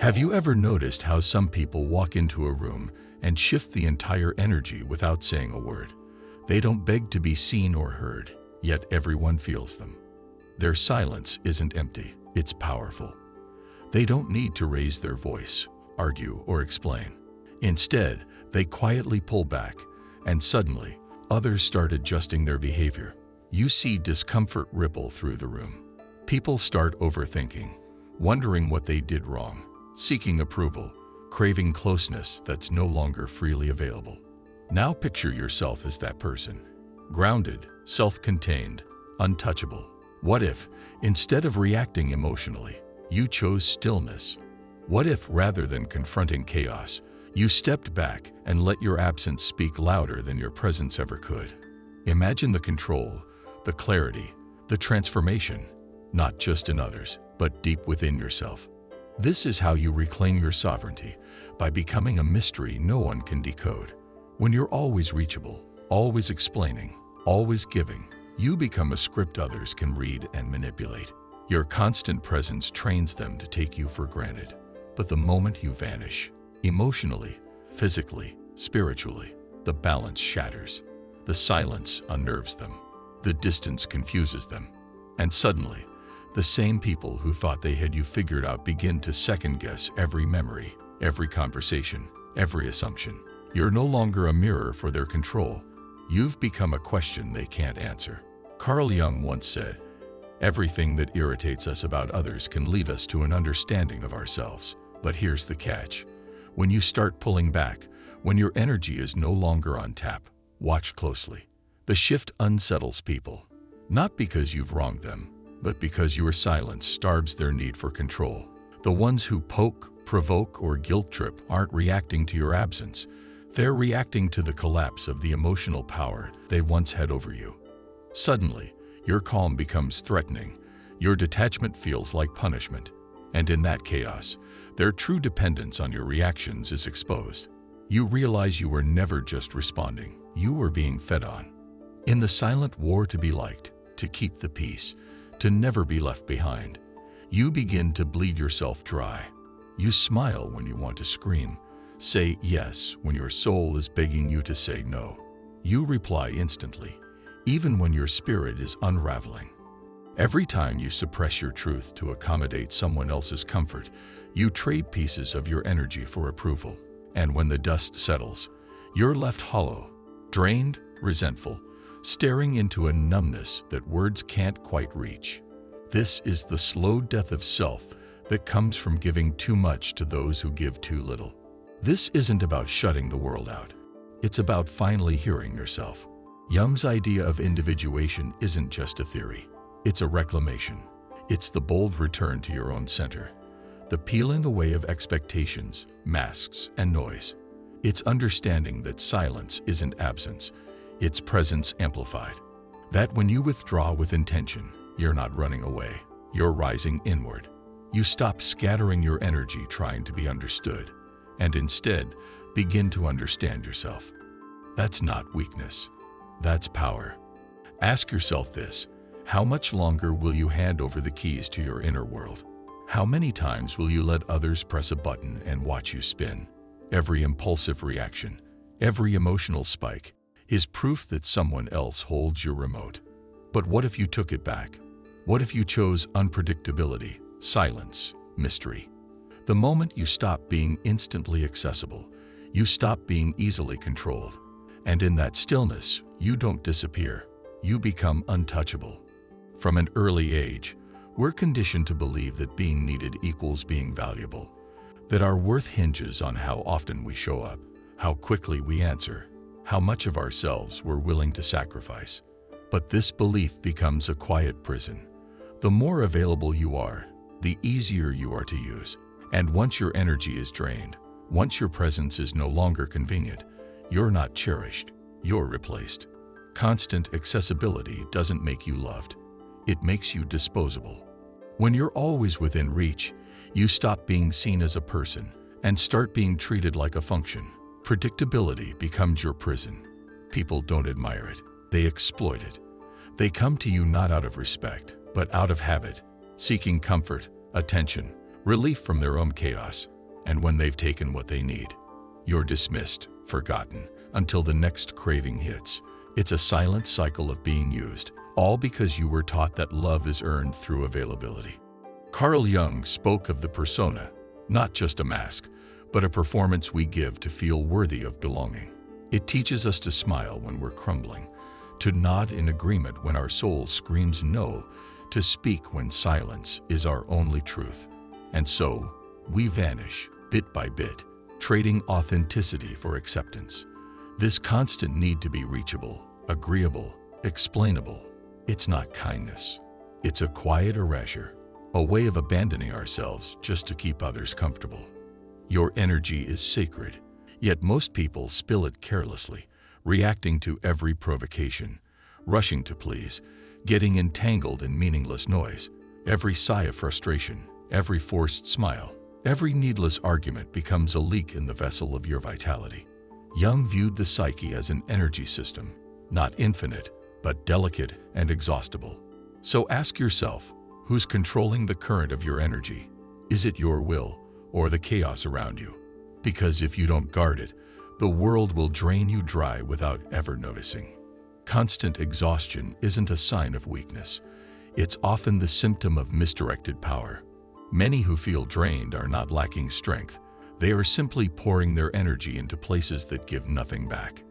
Have you ever noticed how some people walk into a room and shift the entire energy without saying a word? They don't beg to be seen or heard, yet everyone feels them. Their silence isn't empty, it's powerful. They don't need to raise their voice, argue, or explain. Instead, they quietly pull back, and suddenly, others start adjusting their behavior. You see discomfort ripple through the room. People start overthinking, wondering what they did wrong, seeking approval, craving closeness that's no longer freely available. Now picture yourself as that person. Grounded, self-contained, untouchable. What if, instead of reacting emotionally, you chose stillness? What if, rather than confronting chaos, you stepped back and let your absence speak louder than your presence ever could? Imagine the control, the clarity, the transformation, not just in others, but deep within yourself. This is how you reclaim your sovereignty, by becoming a mystery no one can decode. When you're always reachable, always explaining, always giving, you become a script others can read and manipulate. Your constant presence trains them to take you for granted. But the moment you vanish, emotionally, physically, spiritually, the balance shatters. The silence unnerves them. The distance confuses them. And suddenly, the same people who thought they had you figured out begin to second-guess every memory, every conversation, every assumption. You're no longer a mirror for their control. You've become a question they can't answer. Carl Jung once said, "Everything that irritates us about others can lead us to an understanding of ourselves." But here's the catch. When you start pulling back, when your energy is no longer on tap, watch closely. The shift unsettles people, not because you've wronged them, but because your silence starves their need for control. The ones who poke, provoke, or guilt trip aren't reacting to your absence. They're reacting to the collapse of the emotional power they once had over you. Suddenly, your calm becomes threatening. Your detachment feels like punishment. And in that chaos, their true dependence on your reactions is exposed. You realize you were never just responding. You were being fed on. In the silent war to be liked, to keep the peace, to never be left behind, you begin to bleed yourself dry. You smile when you want to scream, say yes when your soul is begging you to say no. You reply instantly, even when your spirit is unraveling. Every time you suppress your truth to accommodate someone else's comfort, you trade pieces of your energy for approval. And when the dust settles, you're left hollow, drained, resentful, staring into a numbness that words can't quite reach. This is the slow death of self that comes from giving too much to those who give too little. This isn't about shutting the world out. It's about finally hearing yourself. Jung's idea of individuation isn't just a theory. It's a reclamation. It's the bold return to your own center. The peeling away of expectations, masks, and noise. It's understanding that silence isn't absence. It's presence amplified. That when you withdraw with intention, you're not running away. You're rising inward. You stop scattering your energy trying to be understood, and instead begin to understand yourself. That's not weakness. That's power. Ask yourself this. How much longer will you hand over the keys to your inner world? How many times will you let others press a button and watch you spin? Every impulsive reaction, every emotional spike, is proof that someone else holds your remote. But what if you took it back? What if you chose unpredictability, silence, mystery? The moment you stop being instantly accessible, you stop being easily controlled. And in that stillness, you don't disappear. You become untouchable. From an early age, we're conditioned to believe that being needed equals being valuable, that our worth hinges on how often we show up, how quickly we answer, how much of ourselves we're willing to sacrifice. But this belief becomes a quiet prison. The more available you are, the easier you are to use. And once your energy is drained, once your presence is no longer convenient, you're not cherished, you're replaced. Constant accessibility doesn't make you loved. It makes you disposable. When you're always within reach, you stop being seen as a person and start being treated like a function. Predictability becomes your prison. People don't admire it. They exploit it. They come to you not out of respect, but out of habit, seeking comfort, attention, relief from their own chaos, and when they've taken what they need, you're dismissed, forgotten, until the next craving hits. It's a silent cycle of being used, all because you were taught that love is earned through availability. Carl Jung spoke of the persona, not just a mask, but a performance we give to feel worthy of belonging. It teaches us to smile when we're crumbling, to nod in agreement when our soul screams no, to speak when silence is our only truth. And so, we vanish, bit by bit, trading authenticity for acceptance. This constant need to be reachable, agreeable, explainable, it's not kindness. It's a quiet erasure, a way of abandoning ourselves just to keep others comfortable. Your energy is sacred, yet most people spill it carelessly, reacting to every provocation, rushing to please, getting entangled in meaningless noise. Every sigh of frustration, every forced smile, every needless argument becomes a leak in the vessel of your vitality. Jung viewed the psyche as an energy system, not infinite, but delicate and exhaustible. So ask yourself, who's controlling the current of your energy? Is it your will or the chaos around you? Because if you don't guard it, the world will drain you dry without ever noticing. Constant exhaustion isn't a sign of weakness. It's often the symptom of misdirected power. Many who feel drained are not lacking strength. They are simply pouring their energy into places that give nothing back.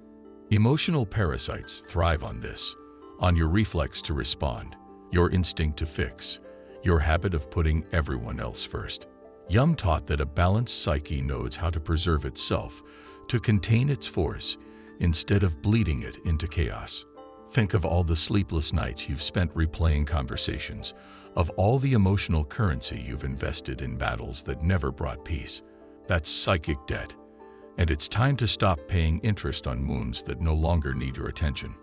Emotional parasites thrive on this, on your reflex to respond, your instinct to fix, your habit of putting everyone else first. Jung taught that a balanced psyche knows how to preserve itself, to contain its force, instead of bleeding it into chaos. Think of all the sleepless nights you've spent replaying conversations, of all the emotional currency you've invested in battles that never brought peace. That's psychic debt. And it's time to stop paying interest on wounds that no longer need your attention.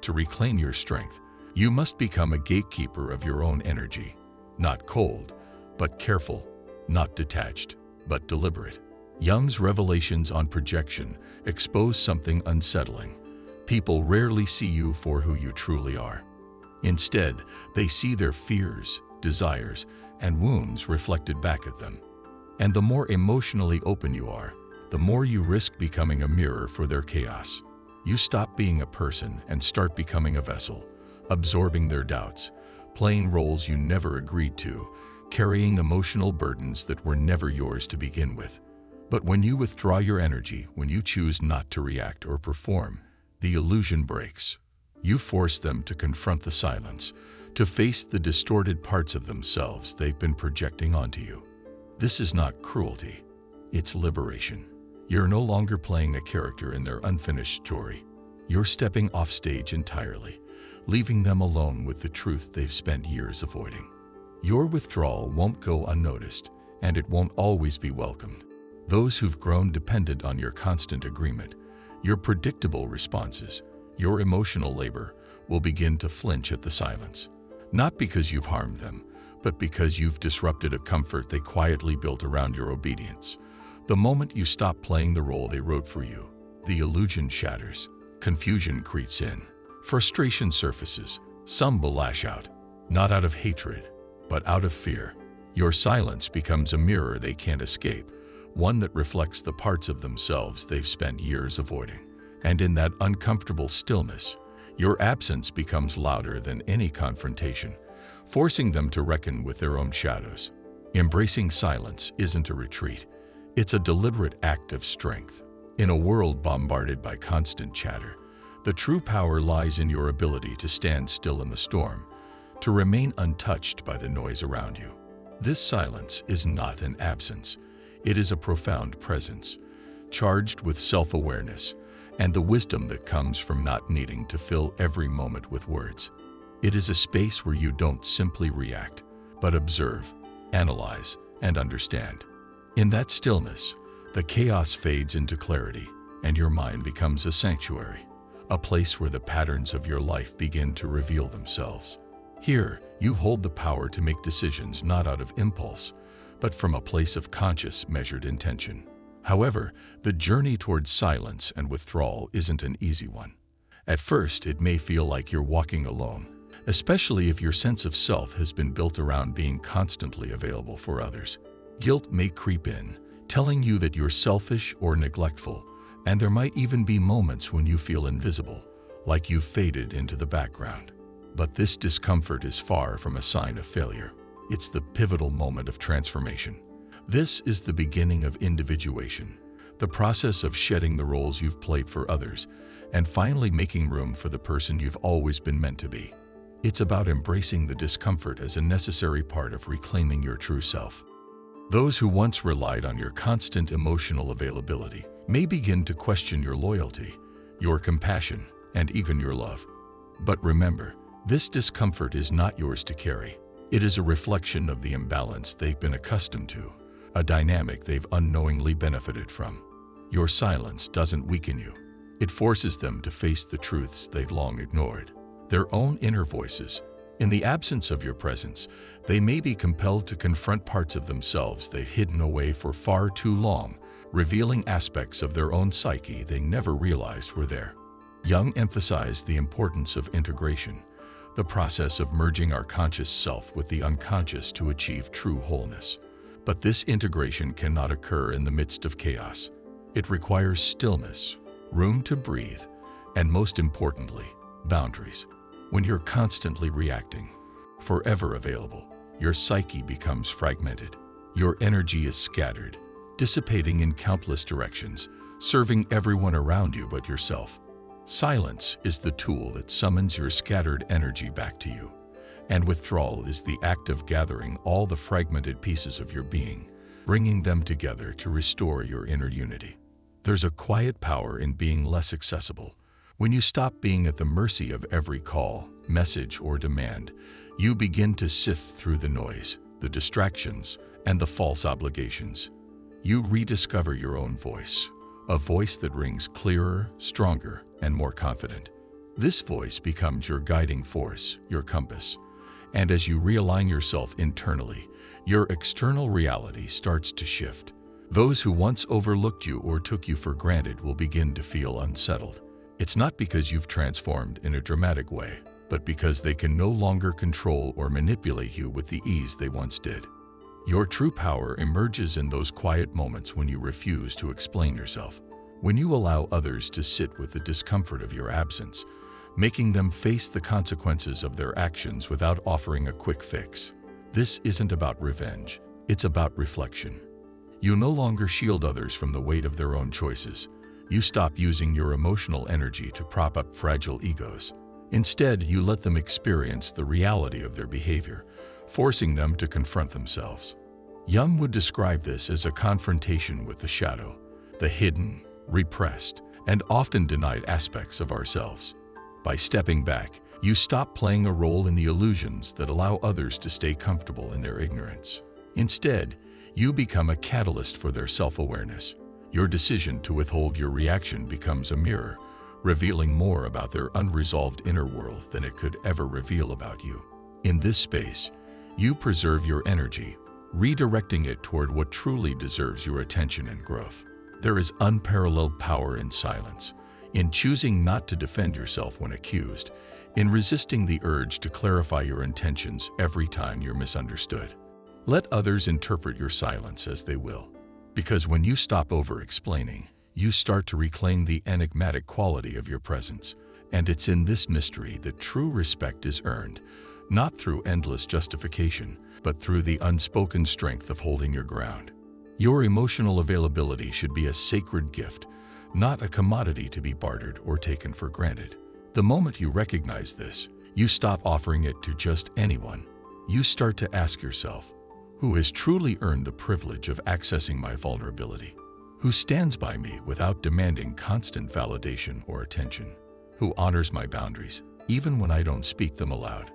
To reclaim your strength, you must become a gatekeeper of your own energy. Not cold, but careful. Not detached, but deliberate. Jung's revelations on projection expose something unsettling. People rarely see you for who you truly are. Instead, they see their fears, desires, and wounds reflected back at them. And the more emotionally open you are, the more you risk becoming a mirror for their chaos. You stop being a person and start becoming a vessel, absorbing their doubts, playing roles you never agreed to, carrying emotional burdens that were never yours to begin with. But when you withdraw your energy, when you choose not to react or perform, the illusion breaks. You force them to confront the silence, to face the distorted parts of themselves they've been projecting onto you. This is not cruelty, it's liberation. You're no longer playing a character in their unfinished story. You're stepping off stage entirely, leaving them alone with the truth they've spent years avoiding. Your withdrawal won't go unnoticed, and it won't always be welcomed. Those who've grown dependent on your constant agreement, your predictable responses, your emotional labor, will begin to flinch at the silence. Not because you've harmed them, but because you've disrupted a comfort they quietly built around your obedience. The moment you stop playing the role they wrote for you, the illusion shatters, confusion creeps in, frustration surfaces. Some will lash out, not out of hatred, but out of fear. Your silence becomes a mirror they can't escape, one that reflects the parts of themselves they've spent years avoiding. And in that uncomfortable stillness, your absence becomes louder than any confrontation, forcing them to reckon with their own shadows. Embracing silence isn't a retreat. It's a deliberate act of strength. In a world bombarded by constant chatter, the true power lies in your ability to stand still in the storm, to remain untouched by the noise around you. This silence is not an absence. It is a profound presence, charged with self-awareness and the wisdom that comes from not needing to fill every moment with words. It is a space where you don't simply react, but observe, analyze, and understand. In that stillness, the chaos fades into clarity, and your mind becomes a sanctuary, a place where the patterns of your life begin to reveal themselves. Here, you hold the power to make decisions not out of impulse, but from a place of conscious, measured intention. However, the journey towards silence and withdrawal isn't an easy one. At first, it may feel like you're walking alone, especially if your sense of self has been built around being constantly available for others. Guilt may creep in, telling you that you're selfish or neglectful, and there might even be moments when you feel invisible, like you've faded into the background. But this discomfort is far from a sign of failure. It's the pivotal moment of transformation. This is the beginning of individuation, the process of shedding the roles you've played for others and finally making room for the person you've always been meant to be. It's about embracing the discomfort as a necessary part of reclaiming your true self. Those who once relied on your constant emotional availability may begin to question your loyalty, your compassion, and even your love. But remember, this discomfort is not yours to carry. It is a reflection of the imbalance they've been accustomed to, a dynamic they've unknowingly benefited from. Your silence doesn't weaken you. It forces them to face the truths they've long ignored, their own inner voices. In the absence of your presence, they may be compelled to confront parts of themselves they've hidden away for far too long, revealing aspects of their own psyche they never realized were there. Jung emphasized the importance of integration, the process of merging our conscious self with the unconscious to achieve true wholeness. But this integration cannot occur in the midst of chaos. It requires stillness, room to breathe, and most importantly, boundaries. When you're constantly reacting, forever available, your psyche becomes fragmented. Your energy is scattered, dissipating in countless directions, serving everyone around you but yourself. Silence is the tool that summons your scattered energy back to you, and withdrawal is the act of gathering all the fragmented pieces of your being, bringing them together to restore your inner unity. There's a quiet power in being less accessible. When you stop being at the mercy of every call, message, or demand, you begin to sift through the noise, the distractions, and the false obligations. You rediscover your own voice, a voice that rings clearer, stronger, and more confident. This voice becomes your guiding force, your compass. And as you realign yourself internally, your external reality starts to shift. Those who once overlooked you or took you for granted will begin to feel unsettled. It's not because you've transformed in a dramatic way, but because they can no longer control or manipulate you with the ease they once did. Your true power emerges in those quiet moments when you refuse to explain yourself, when you allow others to sit with the discomfort of your absence, making them face the consequences of their actions without offering a quick fix. This isn't about revenge, it's about reflection. You no longer shield others from the weight of their own choices. You stop using your emotional energy to prop up fragile egos. Instead, you let them experience the reality of their behavior, forcing them to confront themselves. Jung would describe this as a confrontation with the shadow, the hidden, repressed, and often denied aspects of ourselves. By stepping back, you stop playing a role in the illusions that allow others to stay comfortable in their ignorance. Instead, you become a catalyst for their self-awareness. Your decision to withhold your reaction becomes a mirror, revealing more about their unresolved inner world than it could ever reveal about you. In this space, you preserve your energy, redirecting it toward what truly deserves your attention and growth. There is unparalleled power in silence, in choosing not to defend yourself when accused, in resisting the urge to clarify your intentions every time you're misunderstood. Let others interpret your silence as they will, because when you stop over-explaining, you start to reclaim the enigmatic quality of your presence, and it's in this mystery that true respect is earned, not through endless justification, but through the unspoken strength of holding your ground. Your emotional availability should be a sacred gift, not a commodity to be bartered or taken for granted. The moment you recognize this, you stop offering it to just anyone. You start to ask yourself, who has truly earned the privilege of accessing my vulnerability? Who stands by me without demanding constant validation or attention? Who honors my boundaries, even when I don't speak them aloud?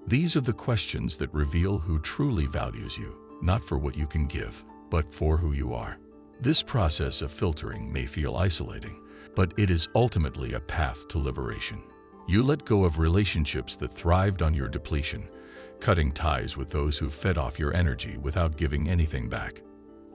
These are the questions that reveal who truly values you, not for what you can give, but for who you are. This process of filtering may feel isolating, but it is ultimately a path to liberation. You let go of relationships that thrived on your depletion, cutting ties with those who fed off your energy without giving anything back.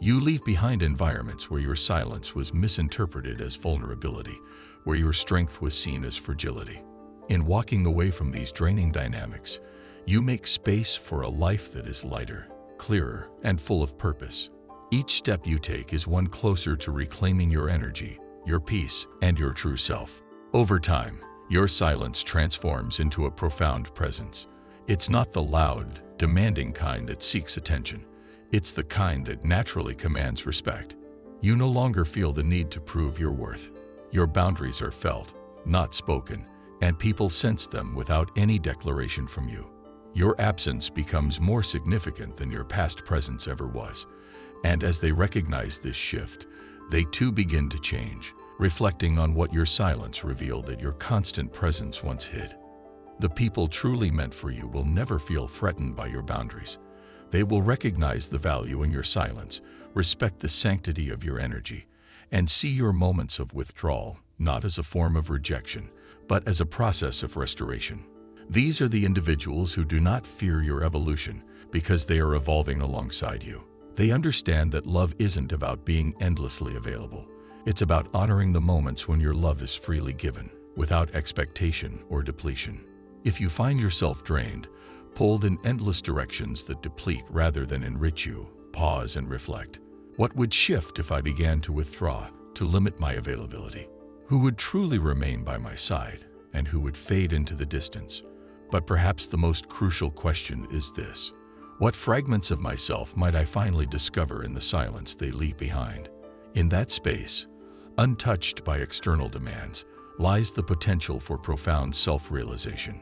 You leave behind environments where your silence was misinterpreted as vulnerability, where your strength was seen as fragility. In walking away from these draining dynamics, you make space for a life that is lighter, clearer, and full of purpose. Each step you take is one closer to reclaiming your energy, your peace, and your true self. Over time, your silence transforms into a profound presence. It's not the loud, demanding kind that seeks attention. It's the kind that naturally commands respect. You no longer feel the need to prove your worth. Your boundaries are felt, not spoken, and people sense them without any declaration from you. Your absence becomes more significant than your past presence ever was. And as they recognize this shift, they too begin to change, reflecting on what your silence revealed that your constant presence once hid. The people truly meant for you will never feel threatened by your boundaries. They will recognize the value in your silence, respect the sanctity of your energy, and see your moments of withdrawal not as a form of rejection, but as a process of restoration. These are the individuals who do not fear your evolution because they are evolving alongside you. They understand that love isn't about being endlessly available. It's about honoring the moments when your love is freely given, without expectation or depletion. If you find yourself drained, pulled in endless directions that deplete rather than enrich you, pause and reflect. What would shift if I began to withdraw, to limit my availability? Who would truly remain by my side, and who would fade into the distance? But perhaps the most crucial question is this: what fragments of myself might I finally discover in the silence they leave behind? In that space, untouched by external demands, lies the potential for profound self-realization.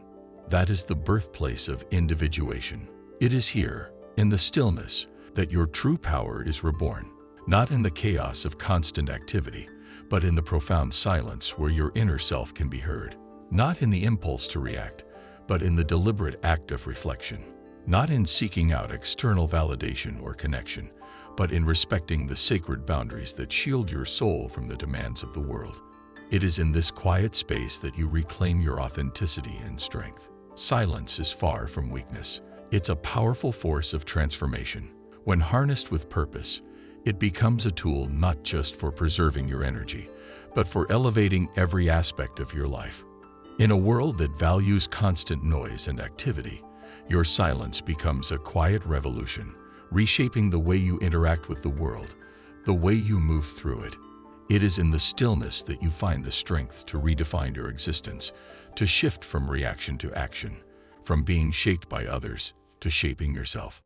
That is the birthplace of individuation. It is here, in the stillness, that your true power is reborn, not in the chaos of constant activity, but in the profound silence where your inner self can be heard. Not in the impulse to react, but in the deliberate act of reflection. Not in seeking out external validation or connection, but in respecting the sacred boundaries that shield your soul from the demands of the world. It is in this quiet space that you reclaim your authenticity and strength. Silence is far from weakness. It's a powerful force of transformation. When harnessed with purpose, it becomes a tool not just for preserving your energy, but for elevating every aspect of your life. In a world that values constant noise and activity, your silence becomes a quiet revolution, reshaping the way you interact with the world, the way you move through it. It is in the stillness that you find the strength to redefine your existence, to shift from reaction to action, from being shaped by others to shaping yourself.